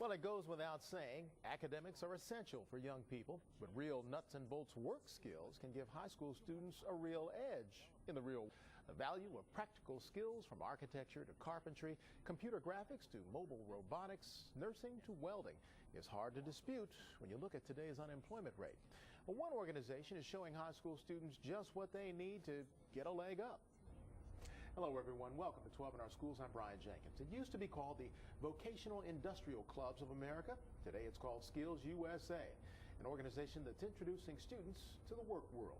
Well, it goes without saying, academics are essential for young people, but real nuts and bolts work skills can give high school students a real edge in the real world. The value of practical skills from architecture to carpentry, computer graphics to mobile robotics, nursing to welding is hard to dispute when you look at today's unemployment rate. But one organization is showing high school students just what they need to get a leg up. Hello, everyone. Welcome to 12 in Our Schools. I'm Brian Jenkins. It used to be called the Vocational Industrial Clubs of America. Today it's called Skills USA, an organization that's introducing students to the work world.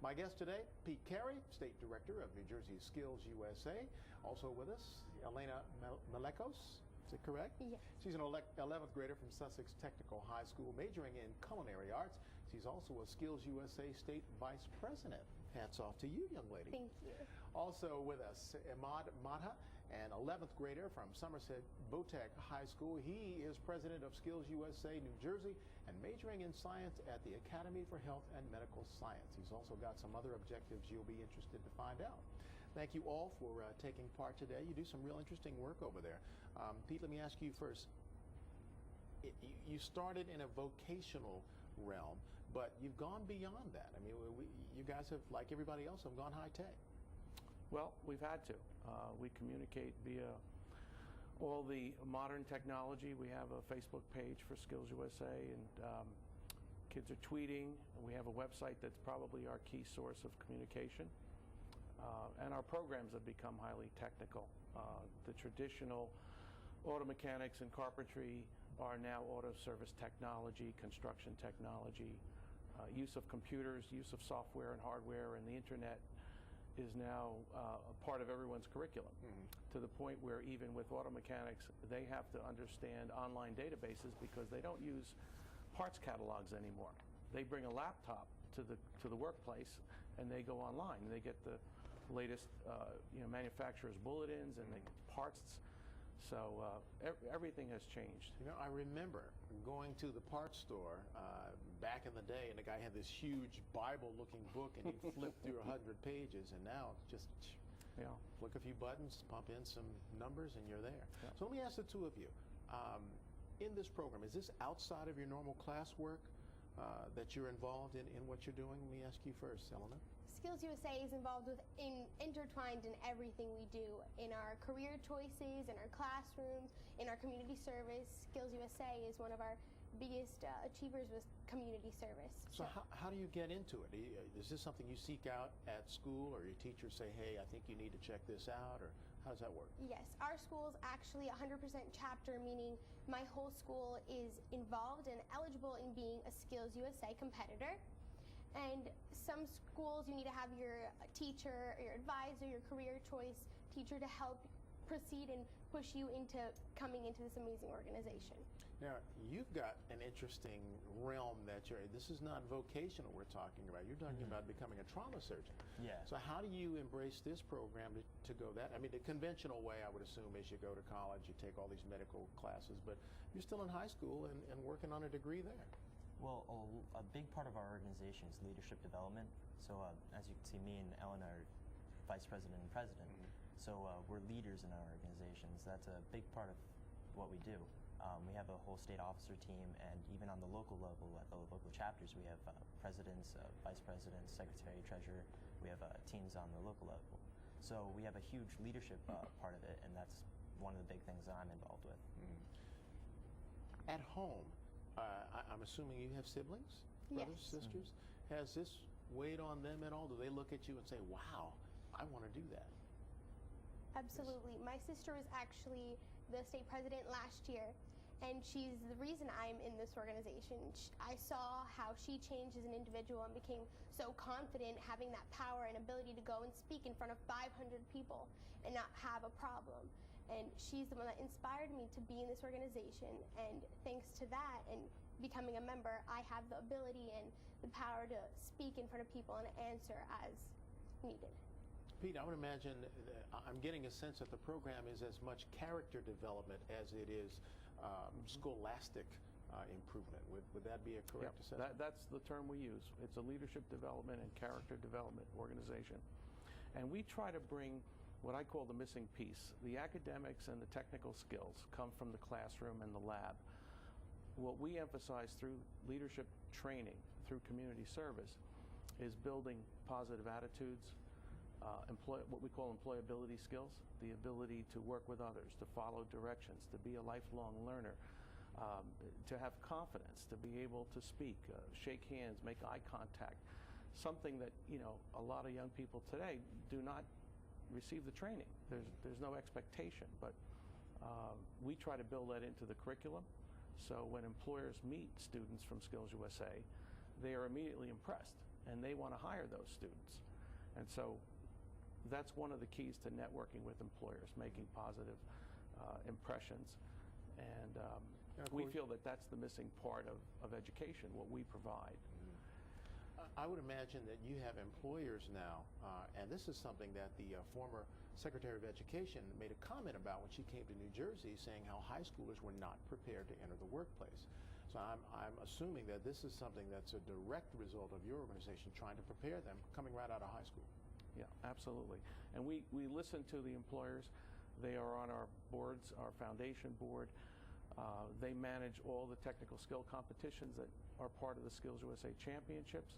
My guest today, Pete Carey, State Director of New Jersey Skills USA. Also with us, Elena Malekos. Is it correct? Yes. She's an 11th grader from Sussex Technical High School, majoring in culinary arts. She's also a Skills USA State Vice President. Hats off to you, young lady. Thank you. Also with us, Ahmad Madha, an 11th grader from Somerset Botec High School. He is president of Skills USA New Jersey and majoring in science at the Academy for Health and Medical Science. He's also got some other objectives you'll be interested to find out. Thank you all for taking part today. You do some real interesting work over there. Pete, let me ask you first. You started in a vocational realm, but you've gone beyond that. I mean, you guys have, like everybody else, have gone high tech. Well, we've had to. We communicate via all the modern technology. We have a Facebook page for Skills USA, and kids are tweeting. We have a website that's probably our key source of communication. And our programs have become highly technical. The traditional auto mechanics and carpentry are now auto service technology, construction technology, use of computers, use of software and hardware, and the internet is now a part of everyone's curriculum, to the point where even with auto mechanics, they have to understand online databases because they don't use parts catalogs anymore. They bring a laptop to the workplace and they go online and they get the latest manufacturer's bulletins and the parts. So everything has changed. You know, I remember going to the parts store back in the day, and the guy had this huge Bible-looking book, and he'd flip through 100 pages, and now just flick a few buttons, pump in some numbers, and you're there. Yeah. So let me ask the two of you. In this program, is this outside of your normal classwork that you're involved in what you're doing? Let me ask you first, Elena. Skills USA is involved with intertwined in everything we do, in our career choices, in our classrooms, in our community service. Skills USA is one of our biggest achievers with community service. So how do you get into it? Is this something you seek out at school, or your teachers say, hey, I think you need to check this out, or how does that work? Yes, our school is actually 100% chapter, meaning my whole school is involved and eligible in being a Skills USA competitor. And some schools, you need to have your teacher, your advisor, your career choice teacher to help proceed and push you into coming into this amazing organization. Now, you've got an interesting realm that this is not vocational we're talking about. You're talking about becoming a trauma surgeon. Yeah. So how do you embrace this program to go that? I mean, the conventional way, I would assume, is you go to college, you take all these medical classes, but you're still in high school and working on a degree there. Well, a big part of our organization is leadership development. So as you can see, me and Elena are vice president and president. So we're leaders in our organizations. That's a big part of what we do. We have a whole state officer team, and even on the local level, at the local chapters, we have presidents, vice presidents, secretary, treasurer. We have teams on the local level. So we have a huge leadership part of it, and that's one of the big things that I'm involved with. At home, I'm assuming you have siblings, brothers, sisters. Has this weighed on them at all? Do they look at you and say, wow, I want to do that? Absolutely. My sister was actually the state president last year, and she's the reason I'm in this organization. I saw how she changed as an individual and became so confident, having that power and ability to go and speak in front of 500 people and not have a problem. And she's the one that inspired me to be in this organization, and thanks to that and becoming a member, I have the ability and the power to speak in front of people and answer as needed. Pete, I would imagine, I'm getting a sense that the program is as much character development as it is scholastic improvement. Would that be a correct assessment? That's the term we use. It's a leadership development and character development organization. And we try to bring what I call the missing piece. The academics and the technical skills come from the classroom and the lab. what we emphasize through leadership training, through community service, is building positive attitudes, what we call employability skills, the ability to work with others, to follow directions, to be a lifelong learner, to have confidence, to be able to speak, shake hands, make eye contact, something that, a lot of young people today do not receive the training. There's no expectation, but we try to build that into the curriculum. So when employers meet students from Skills USA, they are immediately impressed and they want to hire those students. And so that's one of the keys to networking with employers, making positive impressions. And we feel that that's the missing part of education, what we provide. I would imagine that you have employers now, and this is something that the former Secretary of Education made a comment about when she came to New Jersey, saying how high schoolers were not prepared to enter the workplace. So I'm assuming that this is something that's a direct result of your organization trying to prepare them coming right out of high school. Yeah, absolutely. And we listen to the employers. They are on our boards, our foundation board. They manage all the technical skill competitions that are part of the Skills USA Championships.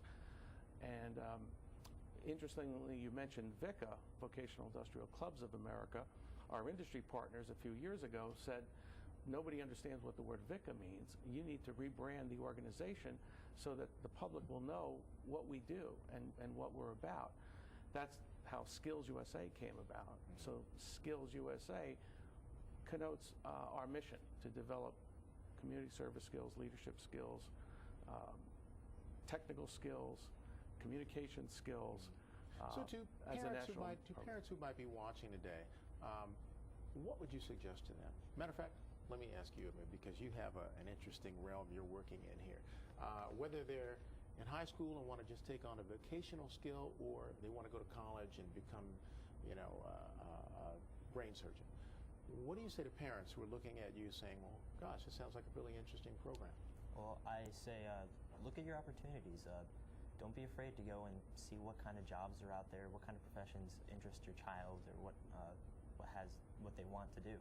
And interestingly, you mentioned VICA, Vocational Industrial Clubs of America. Our industry partners a few years ago said, nobody understands what the word VICA means. You need to rebrand the organization so that the public will know what we do and what we're about. That's how Skills USA came about. So Skills USA connotes our mission to develop community service skills, leadership skills, technical skills, communication skills. So to as a parents, national parents who might be watching today, what would you suggest to them? Matter of fact, let me ask you, because you have an interesting realm you're working in here. Whether they're in high school and want to just take on a vocational skill, or they want to go to college and become, a brain surgeon. What do you say to parents who are looking at you saying, well, gosh, this sounds like a really interesting program? Well, I say look at your opportunities. Don't be afraid to go and see what kind of jobs are out there, what kind of professions interest your child, or what they want to do.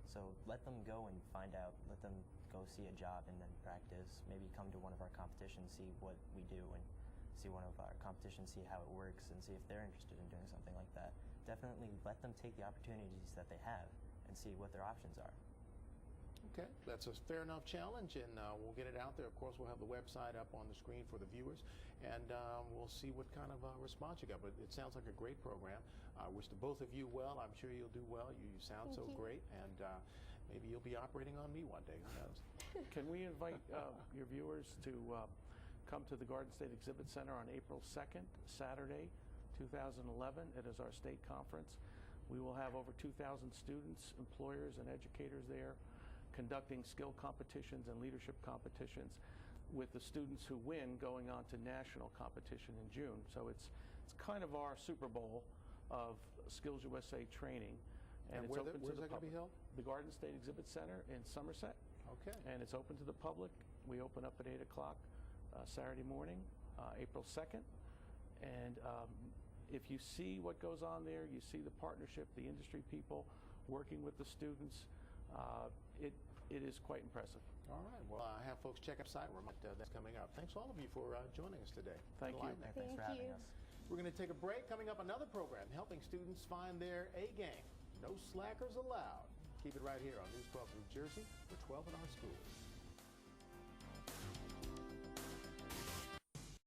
So let them go and find out. Let them go see a job and then practice. Maybe come to one of our competitions, see what we do, and see one of our competitions, see how it works, and see if they're interested in doing something like that. Definitely let them take the opportunities that they have and see what their options are. Okay, that's a fair enough challenge, and we'll get it out there. Of course, we'll have the website up on the screen for the viewers, and we'll see what kind of response you got. But it sounds like a great program. I wish the both of you well. I'm sure you'll do well. You sound so great, and maybe you'll be operating on me one day. Who knows? Can we invite your viewers to come to the Garden State Exhibit Center on April 2nd, Saturday, 2011. It is our state conference. We will have over 2,000 students, employers, and educators there, conducting skill competitions and leadership competitions, with the students who win going on to national competition in June. So it's kind of our Super Bowl of Skills USA training. And it's where's open to the that going to be held? The Garden State Exhibit Center in Somerset. Okay. And it's open to the public. We open up at 8 o'clock Saturday morning, April 2nd. And if you see what goes on there, you see the partnership, the industry people working with the students, it is quite impressive. All right. Well, I have folks check out the site. That's coming up. Thanks all of you for joining us today. Thank you. Thanks for having us. We're going to take a break. Coming up, another program helping students find their A game. No slackers allowed. Keep it right here on News 12 New Jersey for 12 in our schools.